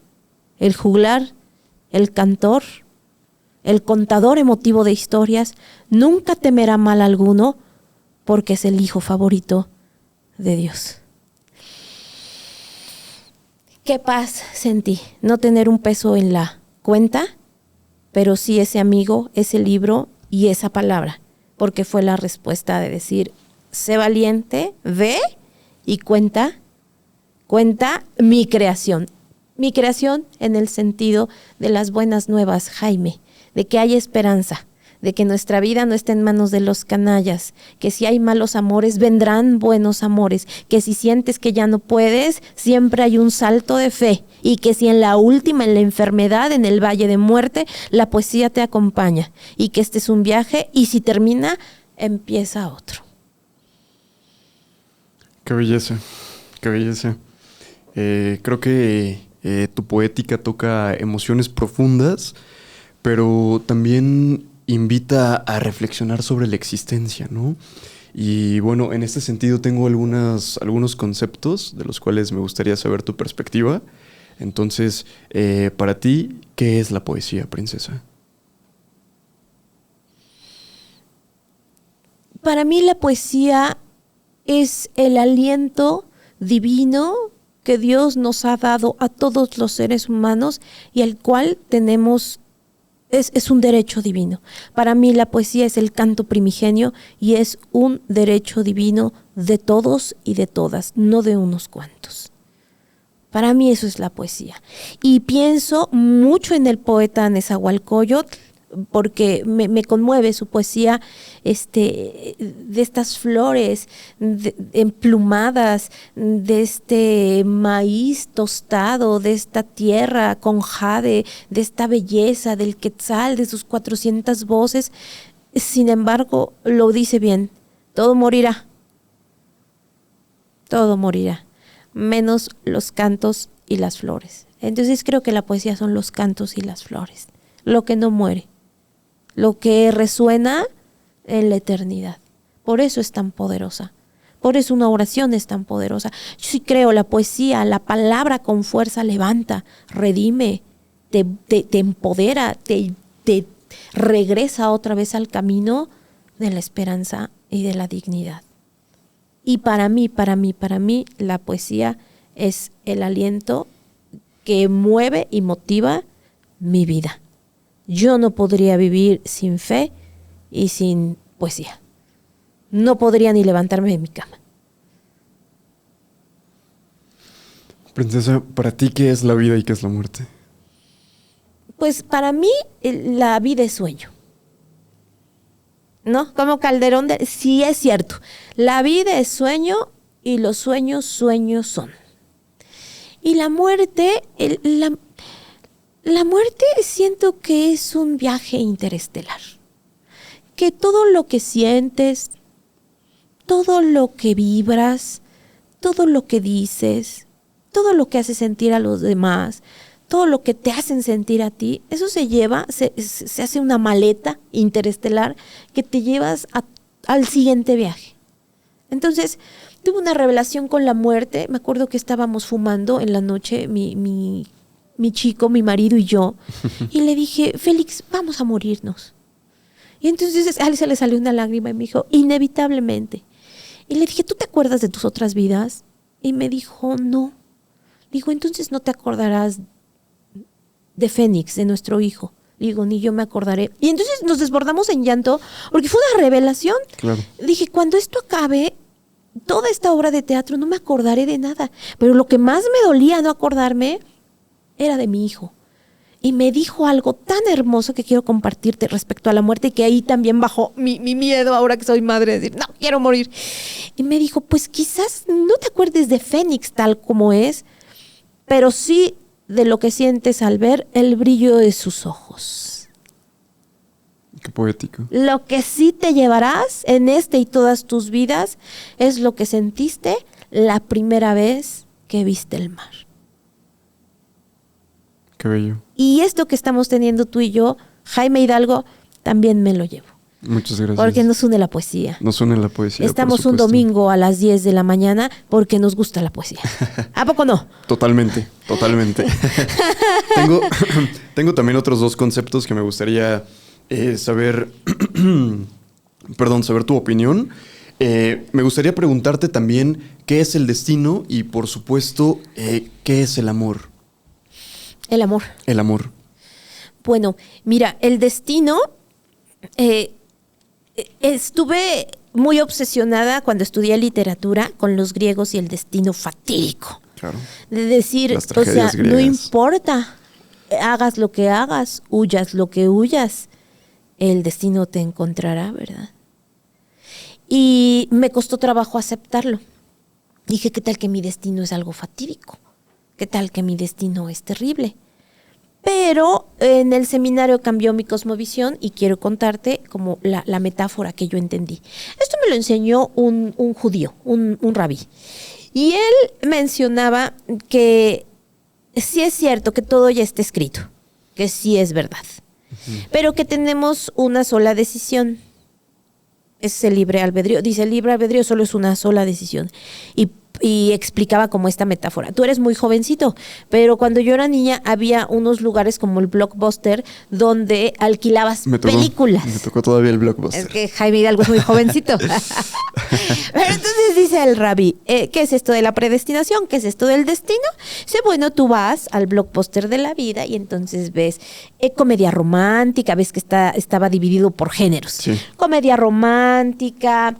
el juglar, el cantor, el contador emotivo de historias nunca temerá mal alguno, porque es el hijo favorito de Dios. Qué paz sentí, no tener un peso en la cuenta, pero sí ese amigo, ese libro y esa palabra, porque fue la respuesta de decir, sé valiente, ve y cuenta mi creación. Mi creación en el sentido de las buenas nuevas, Jaime, de que hay esperanza, de que nuestra vida no está en manos de los canallas, que si hay malos amores, vendrán buenos amores, que si sientes que ya no puedes, siempre hay un salto de fe, y que si en la última, en la enfermedad, en el valle de muerte, la poesía te acompaña, y que este es un viaje, y si termina, empieza otro. Qué belleza, qué belleza. Creo que tu poética toca emociones profundas, pero también invita a reflexionar sobre la existencia, ¿no? Y bueno, en este sentido tengo algunos conceptos de los cuales me gustaría saber tu perspectiva. Entonces, para ti, ¿qué es la poesía, princesa? Para mí la poesía es el aliento divino que Dios nos ha dado a todos los seres humanos y al cual tenemos, es un derecho divino. Para mí la poesía es el canto primigenio y es un derecho divino de todos y de todas, no de unos cuantos. Para mí eso es la poesía. Y pienso mucho en el poeta Nezahualcóyotl, porque me conmueve su poesía de estas flores emplumadas, de este maíz tostado, de esta tierra con jade, de esta belleza del quetzal, de sus 400 voces. Sin embargo, lo dice bien, todo morirá, menos los cantos y las flores. Entonces creo que la poesía son los cantos y las flores, lo que no muere, lo que resuena en la eternidad. Por eso es tan poderosa. Por eso una oración es tan poderosa. Yo sí creo, la poesía, la palabra con fuerza levanta, redime, te empodera, te regresa otra vez al camino de la esperanza y de la dignidad. Y para mí, la poesía es el aliento que mueve y motiva mi vida. Yo no podría vivir sin fe y sin poesía. No podría ni levantarme de mi cama. Princesa, ¿para ti qué es la vida y qué es la muerte? Pues para mí la vida es sueño, ¿no? Como Calderón, sí es cierto. La vida es sueño y los sueños, sueños son. Y la muerte, La muerte siento que es un viaje interestelar. Que todo lo que sientes, todo lo que vibras, todo lo que dices, todo lo que hace sentir a los demás, todo lo que te hacen sentir a ti, eso se lleva, se hace una maleta interestelar que te llevas al siguiente viaje. Entonces, tuve una revelación con la muerte. Me acuerdo que estábamos fumando en la noche, mi chico, mi marido y yo, y le dije, Félix, vamos a morirnos. Y entonces a él se le salió una lágrima y me dijo, inevitablemente. Y le dije, ¿tú te acuerdas de tus otras vidas? Y me dijo, no. Digo, entonces no te acordarás de Fénix, de nuestro hijo. Digo, ni yo me acordaré. Y entonces nos desbordamos en llanto, porque fue una revelación. Claro. Dije, cuando esto acabe, toda esta obra de teatro, no me acordaré de nada. Pero lo que más me dolía no acordarme era de mi hijo. Y me dijo algo tan hermoso que quiero compartirte respecto a la muerte, y que ahí también bajó mi miedo ahora que soy madre, de decir, no, quiero morir. Y me dijo, pues quizás no te acuerdes de Fénix tal como es, pero sí de lo que sientes al ver el brillo de sus ojos. Qué poético. Lo que sí te llevarás en este y todas tus vidas es lo que sentiste la primera vez que viste el mar. Qué bello. Y esto que estamos teniendo tú y yo, Jaime Hidalgo, también me lo llevo. Muchas gracias. Porque nos une la poesía. Nos une la poesía. Estamos un domingo a las 10 de la mañana porque nos gusta la poesía. ¿A poco no? Totalmente. Tengo también otros dos conceptos que me gustaría saber tu opinión. Me gustaría preguntarte también qué es el destino y, por supuesto, qué es el amor. El amor. El amor. Bueno, mira, el destino... estuve muy obsesionada cuando estudié literatura con los griegos y el destino fatídico. Claro. De decir, Las o sea, tragedias griegas. no importa, hagas lo que hagas, huyas lo que huyas, el destino te encontrará, ¿verdad? Y me costó trabajo aceptarlo. Dije, ¿qué tal que mi destino es algo fatídico? ¿Qué tal que mi destino es terrible? Pero en el seminario cambió mi cosmovisión y quiero contarte como la metáfora que yo entendí. Esto me lo enseñó un judío, un rabí. Y él mencionaba que sí es cierto que todo ya está escrito, que sí es verdad, pero que tenemos una sola decisión. Es el libre albedrío. Dice, el libre albedrío solo es una sola decisión. Y explicaba como esta metáfora. Tú eres muy jovencito, pero cuando yo era niña había unos lugares como el Blockbuster donde alquilabas películas. Me tocó todavía el Blockbuster. Es que Jaime Hidalgo es muy jovencito. Pero entonces dice el rabí, ¿qué es esto de la predestinación? ¿Qué es esto del destino? Dice, bueno, tú vas al Blockbuster de la vida y entonces ves comedia romántica, ves que estaba dividido por géneros. Sí. Comedia romántica,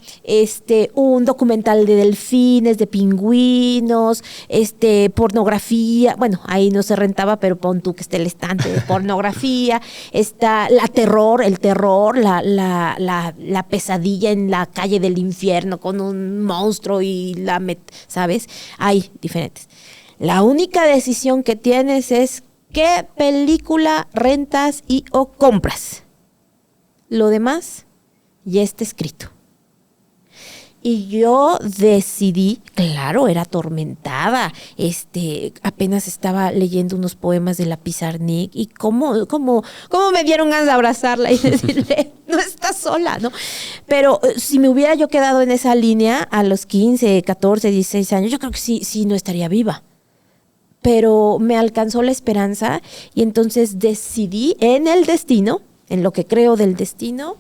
un documental de delfines, de pingüinos, pornografía. Bueno, ahí no se rentaba, pero pon tú que esté el estante de pornografía. Está el terror, la pesadilla en la calle del infierno con un monstruo y ¿sabes? Hay diferentes. La única decisión que tienes es qué película rentas y o compras. Lo demás ya está escrito. Y yo decidí, claro, era atormentada, apenas estaba leyendo unos poemas de la Pizarnik y cómo me dieron ganas de abrazarla y decirle, no estás sola, ¿no? Pero si me hubiera yo quedado en esa línea a los 15, 14, 16 años, yo creo que sí no estaría viva. Pero me alcanzó la esperanza y entonces decidí en el destino, en lo que creo del destino,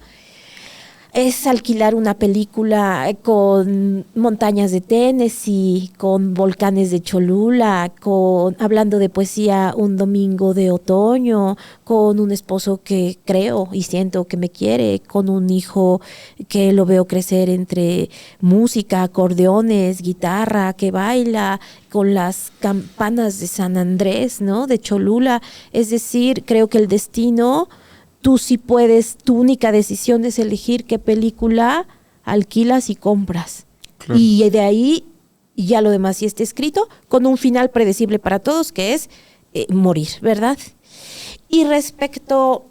es alquilar una película con montañas de Tennessee, con volcanes de Cholula, hablando de poesía un domingo de otoño, con un esposo que creo y siento que me quiere, con un hijo que lo veo crecer entre música, acordeones, guitarra, que baila, con las campanas de San Andrés, ¿no? De Cholula. Es decir, creo que el destino... Tú sí puedes, tu única decisión es elegir qué película alquilas y compras. Claro. Y de ahí ya lo demás sí está escrito, con un final predecible para todos, que es morir, ¿verdad? Y respecto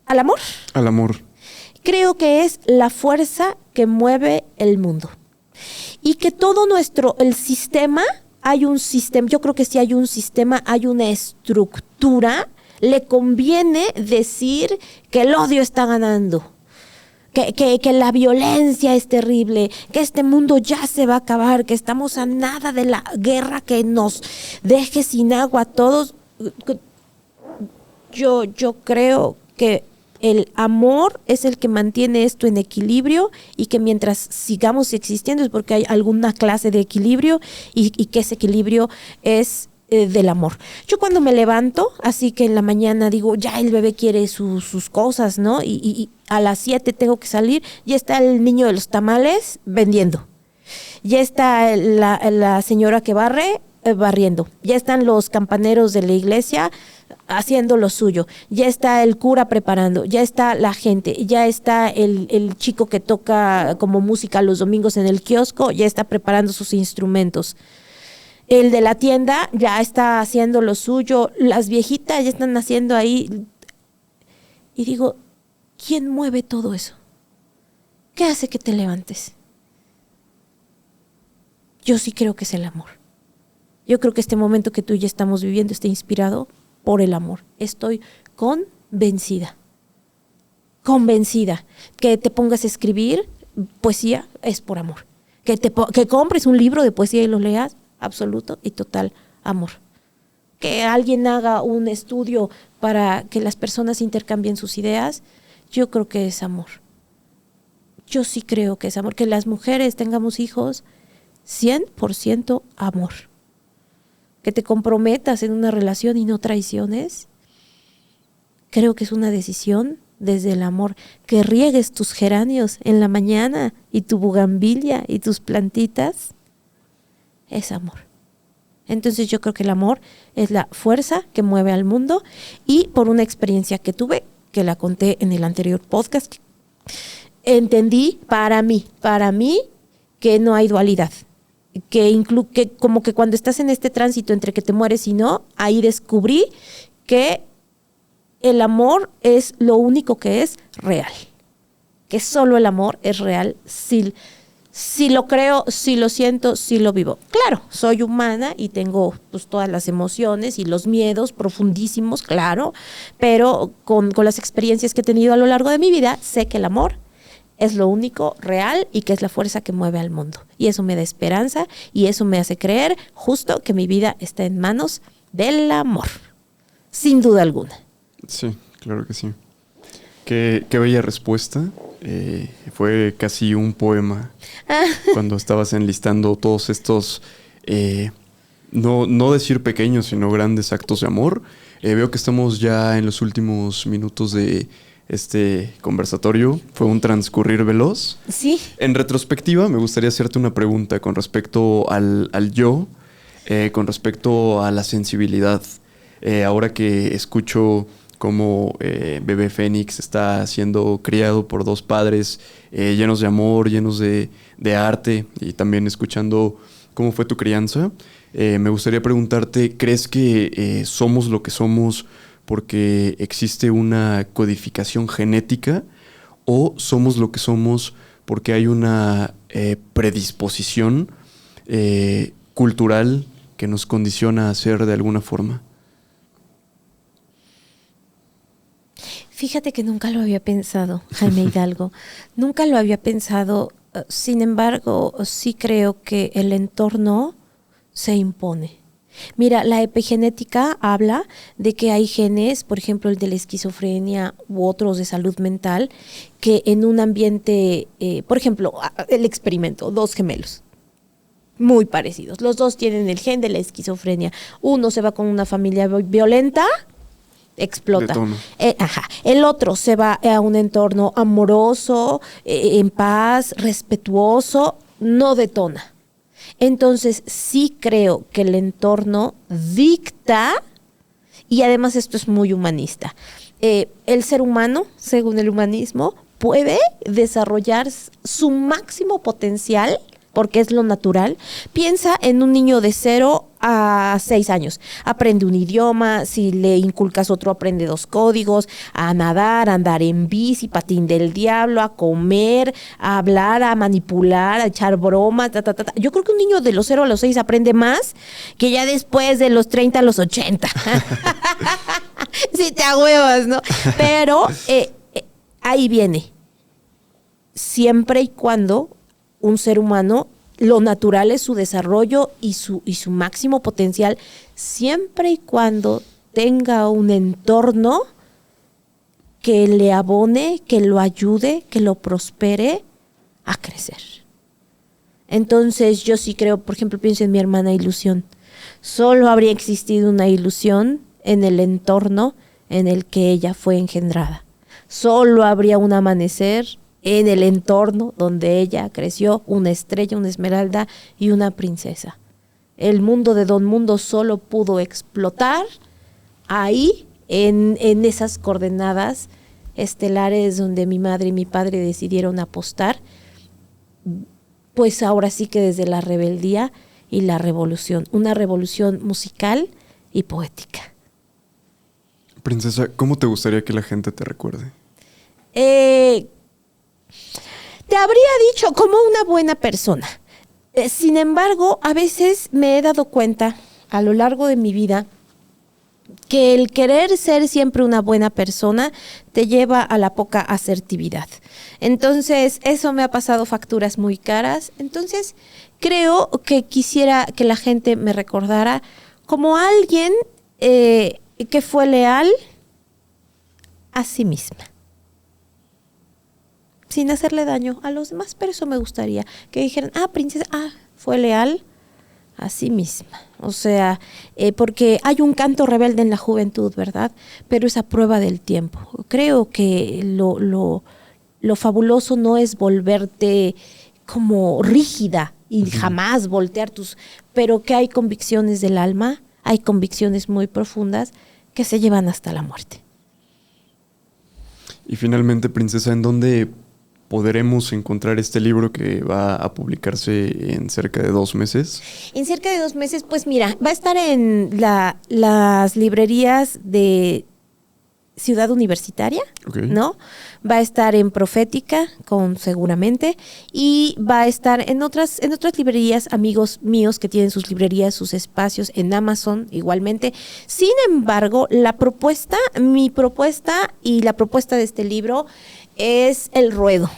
al amor, Al amor. creo que es la fuerza que mueve el mundo. Y que todo el sistema, hay un sistema, yo creo que si hay un sistema, hay una estructura, le conviene decir que el odio está ganando. Que la violencia es terrible, que este mundo ya se va a acabar, que estamos a nada de la guerra que nos deje sin agua a todos. Yo creo que el amor es el que mantiene esto en equilibrio y que mientras sigamos existiendo es porque hay alguna clase de equilibrio y que ese equilibrio es del amor. Yo cuando me levanto, así que en la mañana digo, ya el bebé quiere sus cosas, ¿no? Y a las 7 tengo que salir, ya está el niño de los tamales vendiendo. Ya está la señora que barre barriendo. Ya están los campaneros de la iglesia haciendo lo suyo. Ya está el cura preparando. Ya está la gente. Ya está el chico que toca como música los domingos en el kiosco. Ya está preparando sus instrumentos. El de la tienda ya está haciendo lo suyo. Las viejitas ya están haciendo ahí. Y digo, ¿quién mueve todo eso? ¿Qué hace que te levantes? Yo sí creo que es el amor. Yo creo que este momento que tú y yo estamos viviendo está inspirado por el amor. Estoy convencida. Que te pongas a escribir poesía es por amor. Que compres un libro de poesía y lo leas, absoluto y total amor. Que alguien haga un estudio para que las personas intercambien sus ideas, yo creo que es amor. Yo sí creo que es amor. Que las mujeres tengamos hijos, 100% amor. Que te comprometas en una relación y no traiciones, creo que es una decisión desde el amor. Que riegues tus geranios en la mañana y tu bugambilia y tus plantitas, es amor. Entonces yo creo que el amor es la fuerza que mueve al mundo, y por una experiencia que tuve, que la conté en el anterior podcast, entendí para mí que no hay dualidad. Que como que cuando estás en este tránsito entre que te mueres y no, ahí descubrí que el amor es lo único que es real. Que solo el amor es real. Si lo creo, si lo siento, si lo vivo. Claro, soy humana y tengo pues todas las emociones y los miedos profundísimos, claro, pero con las experiencias que he tenido a lo largo de mi vida, sé que el amor es lo único real y que es la fuerza que mueve al mundo. Y eso me da esperanza y eso me hace creer justo que mi vida está en manos del amor. Sin duda alguna. Sí, claro que sí. Qué bella respuesta. Fue casi un poema cuando estabas enlistando todos estos, no decir pequeños, sino grandes actos de amor. Veo que estamos ya en los últimos minutos de este conversatorio. Fue un transcurrir veloz. Sí. En retrospectiva, me gustaría hacerte una pregunta con respecto al yo, con respecto a la sensibilidad. Ahora que escucho cómo Bebé Fénix está siendo criado por dos padres llenos de amor, llenos de arte, y también escuchando cómo fue tu crianza, me gustaría preguntarte, ¿crees que somos lo que somos porque existe una codificación genética, o somos lo que somos porque hay una predisposición cultural que nos condiciona a ser de alguna forma? Fíjate que nunca lo había pensado, Jaime Hidalgo. Nunca lo había pensado. Sin embargo, sí creo que el entorno se impone. Mira, la epigenética habla de que hay genes, por ejemplo el de la esquizofrenia u otros de salud mental, que en un ambiente, por ejemplo, el experimento, dos gemelos muy parecidos, los dos tienen el gen de la esquizofrenia, uno se va con una familia violenta, explota. El otro se va a un entorno amoroso, en paz, respetuoso, no detona. Entonces sí creo que el entorno dicta, y además esto es muy humanista. El ser humano, según el humanismo, puede desarrollar su máximo potencial, porque es lo natural. Piensa en un niño de 0 a 6 años. Aprende un idioma, si le inculcas otro, aprende 2 códigos, a nadar, a andar en bici, patín del diablo, a comer, a hablar, a manipular, a echar bromas, ta, ta, ta, ta. Yo creo que un niño de los 0 a los 6 aprende más que ya después de los 30 a los 80. Si te ahuevas, ¿no? Pero ahí viene. Siempre y cuando un ser humano, lo natural es su desarrollo y su máximo potencial, siempre y cuando tenga un entorno que le abone, que lo ayude, que lo prospere a crecer. Entonces yo sí creo, por ejemplo, pienso en mi hermana Ilusión. Solo habría existido una ilusión en el entorno en el que ella fue engendrada. Solo habría un amanecer en el entorno donde ella creció, una estrella, una esmeralda y una princesa. El mundo de Don Mundo solo pudo explotar ahí, en esas coordenadas estelares donde mi madre y mi padre decidieron apostar, pues ahora sí que desde la rebeldía y la revolución, una revolución musical y poética. Princesa, ¿cómo te gustaría que la gente te recuerde? Te habría dicho como una buena persona. Sin embargo, a veces me he dado cuenta a lo largo de mi vida que el querer ser siempre una buena persona te lleva a la poca asertividad. Entonces, eso me ha pasado facturas muy caras. Entonces, creo que quisiera que la gente me recordara como alguien que fue leal a sí misma, sin hacerle daño a los demás, pero eso me gustaría, que dijeran, princesa, fue leal a sí misma. O sea, porque hay un canto rebelde en la juventud, ¿verdad? Pero es a prueba del tiempo. Creo que lo fabuloso no es volverte como rígida y jamás voltear pero que hay convicciones del alma, hay convicciones muy profundas que se llevan hasta la muerte. Y finalmente, Princesa, ¿en dónde podremos encontrar este libro que va a publicarse en cerca de 2 meses? En cerca de 2 meses, pues mira, va a estar en las librerías de Ciudad Universitaria, Okay. ¿no? Va a estar en Profética, seguramente, y va a estar en otras librerías, amigos míos que tienen sus librerías, sus espacios, en Amazon igualmente. Sin embargo, mi propuesta y la propuesta de este libro es el ruedo.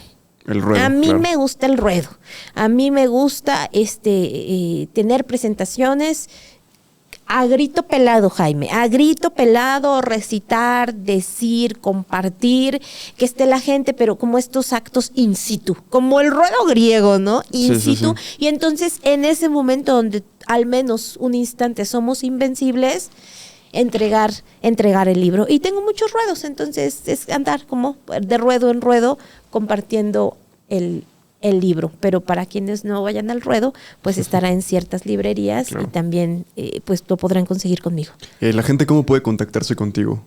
El ruedo, a mí claro. me gusta el ruedo. A mí me gusta tener presentaciones a grito pelado, Jaime, a grito pelado, recitar, decir, compartir, que esté la gente, pero como estos actos in situ, como el ruedo griego, ¿no? In situ. Sí. Y entonces, en ese momento donde al menos un instante somos invencibles, entregar el libro. Y tengo muchos ruedos, entonces es andar como de ruedo en ruedo compartiendo el libro, pero para quienes no vayan al ruedo, pues estará en ciertas librerías, claro. Y también pues lo podrán conseguir conmigo. ¿La gente cómo puede contactarse contigo?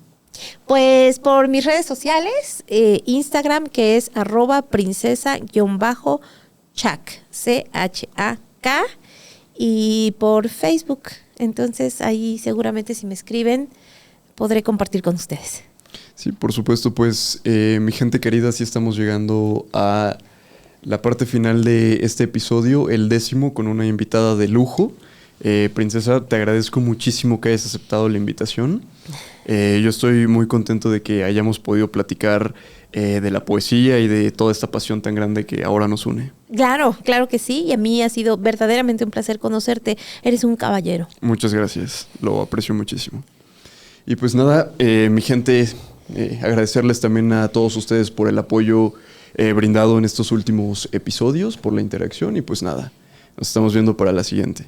Pues por mis redes sociales, Instagram, que es @princesa_chak, CHAK, y por Facebook. Entonces ahí seguramente si me escriben podré compartir con ustedes. Sí, por supuesto, pues mi gente querida, sí estamos llegando a la parte final de este episodio, el 10º, con una invitada de lujo. Princesa, te agradezco muchísimo que hayas aceptado la invitación. Yo estoy muy contento de que hayamos podido platicar de la poesía y de toda esta pasión tan grande que ahora nos une. Claro que sí, y a mí ha sido verdaderamente un placer conocerte. Eres un caballero. Muchas gracias, lo aprecio muchísimo. Y pues nada, mi gente, agradecerles también a todos ustedes por el apoyo brindado en estos últimos episodios, por la interacción, y pues nada, nos estamos viendo para la siguiente.